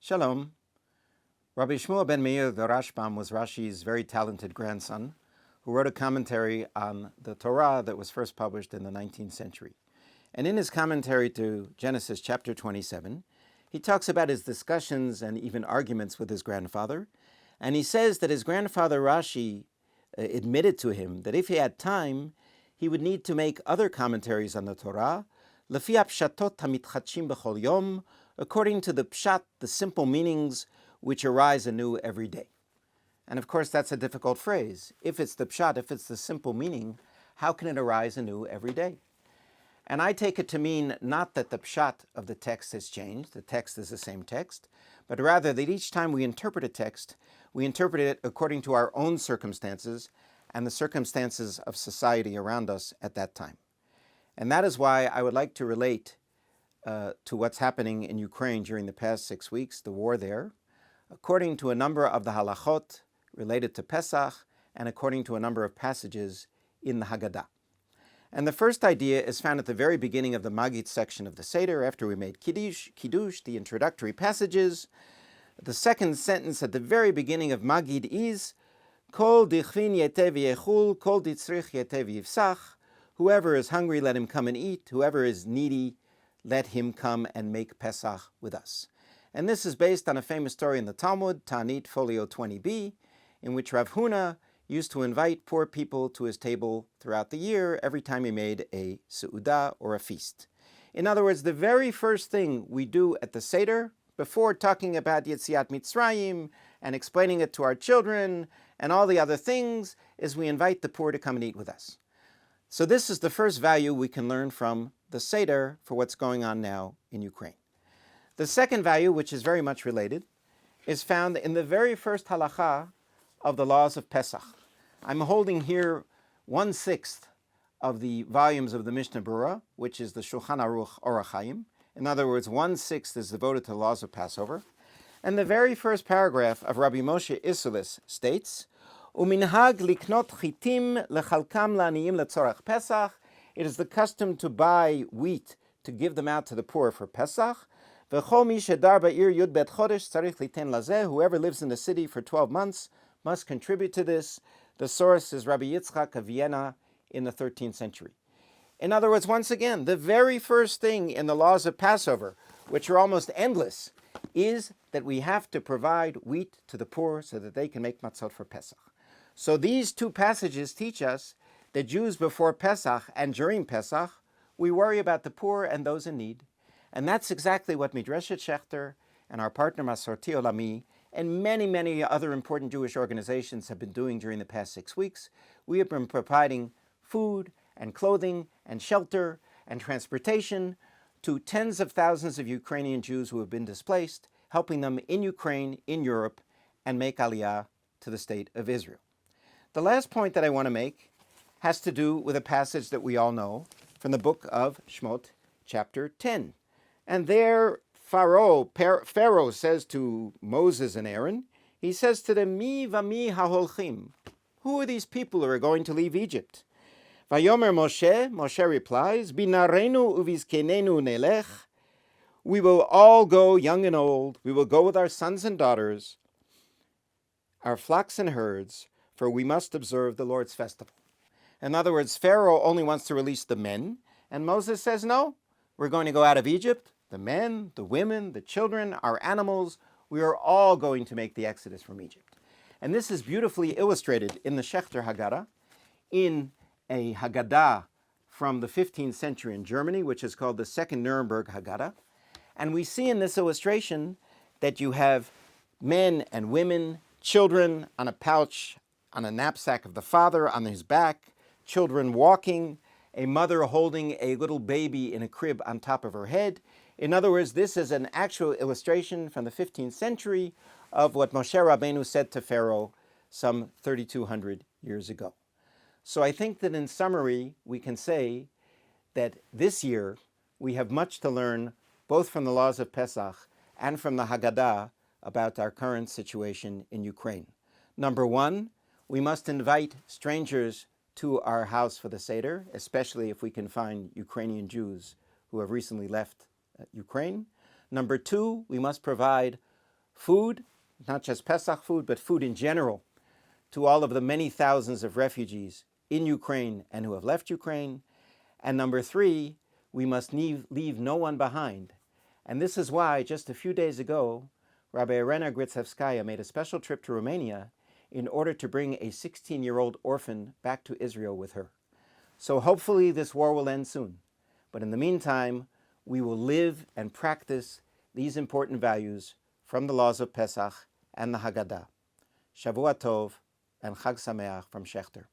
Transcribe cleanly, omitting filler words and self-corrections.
Shalom. Rabbi Shmuel ben Meir the Rashbam was Rashi's very talented grandson, who wrote a commentary on the Torah that was first published in the 19th century. And in his commentary to Genesis chapter 27, he talks about his discussions and even arguments with his grandfather. And he says that his grandfather Rashi admitted to him that if he had time, he would need to make other commentaries on the Torah, lefi hapshatot hamitchatshim b'chol yom, according to the pshat, the simple meanings which arise anew every day. And of course, that's a difficult phrase. If it's the pshat, if it's the simple meaning, how can it arise anew every day? And I take it to mean not that the pshat of the text has changed, the text is the same text, but rather that each time we interpret a text, we interpret it according to our own circumstances and the circumstances of society around us at that time. And that is why I would like to relate to what's happening in Ukraine during the past 6 weeks, the war there, according to a number of the halachot related to Pesach and according to a number of passages in the Haggadah. And the first idea is found at the very beginning of the Magid section of the Seder, after we made Kiddush, the introductory passages. The second sentence at the very beginning of Magid is, Kol dichvin yetev yechul, kol ditzrich yetev yivsach. Whoever is hungry, let him come and eat. Whoever is needy, let him come and make Pesach with us. And this is based on a famous story in the Talmud, Ta'anit, folio 20b, in which Rav Huna used to invite poor people to his table throughout the year every time he made a seudah or a feast. In other words, the very first thing we do at the Seder, before talking about Yetziat Mitzrayim and explaining it to our children and all the other things, is we invite the poor to come and eat with us. So this is the first value we can learn from the Seder for what's going on now in Ukraine. The second value, which is very much related, is found in the very first halacha of the laws of Pesach. I'm holding here 1/6 of the volumes of the Mishnah Berurah, which is the Shulchan Aruch Orach Chaim. In other words, 1/6 is devoted to the laws of Passover. And the very first paragraph of Rabbi Moshe Isserles states, Uminhag liknot chitim lechalkam la'aniyim letzorach Pesach. It is the custom to buy wheat to give them out to the poor for Pesach. V'chol mi shedar ba'ir yud bet chodesh tzarich liten lazeh. Whoever lives in the city for 12 months must contribute to this. The source is Rabbi Yitzchak of Vienna in the 13th century. In other words, once again, the very first thing in the laws of Passover, which are almost endless, is that we have to provide wheat to the poor so that they can make matzot for Pesach. So these two passages teach us that Jews before Pesach and during Pesach, we worry about the poor and those in need. And that's exactly what Midreshet Schechter and our partner Masorti Olami and many, many other important Jewish organizations have been doing during the past 6 weeks. We have been providing food and clothing and shelter and transportation to tens of thousands of Ukrainian Jews who have been displaced, helping them in Ukraine, in Europe, and make Aliyah to the state of Israel. The last point that I want to make has to do with a passage that we all know from the book of Shmot, chapter 10. And there, Pharaoh says to Moses and Aaron, he says to them, Mi vami haholchim. Who are these people who are going to leave Egypt? Vayomer Moshe replies, Binarenu uvizkenenu nelech. We will all go, young and old. We will go with our sons and daughters, our flocks and herds, for we must observe the Lord's festival. In other words, Pharaoh only wants to release the men, and Moses says, no, we're going to go out of Egypt. The men, the women, the children, our animals, we are all going to make the exodus from Egypt. And this is beautifully illustrated in the Schechter Haggadah, in a Haggadah from the 15th century in Germany, which is called the Second Nuremberg Haggadah. And we see in this illustration that you have men and women, children on a pouch, on a knapsack of the father, on his back, children walking, a mother holding a little baby in a crib on top of her head. In other words, this is an actual illustration from the 15th century of what Moshe Rabbeinu said to Pharaoh some 3,200 years ago. So I think that in summary, we can say that this year we have much to learn both from the laws of Pesach and from the Haggadah about our current situation in Ukraine. Number one, we must invite strangers to our house for the Seder, especially if we can find Ukrainian Jews who have recently left Ukraine. Number two, we must provide Food, not just Pesach food, but food in general, to all of the many thousands of refugees in Ukraine and who have left Ukraine. And number three, we must leave no one behind. And this is why, just a few days ago, Rabbi Irena Gritsevskaya made a special trip to Romania in order to bring a 16-year-old orphan back to Israel with her. So hopefully this war will end soon. But in the meantime, we will live and practice these important values from the laws of Pesach and the Haggadah. Shavua Tov and Chag Sameach from Schechter.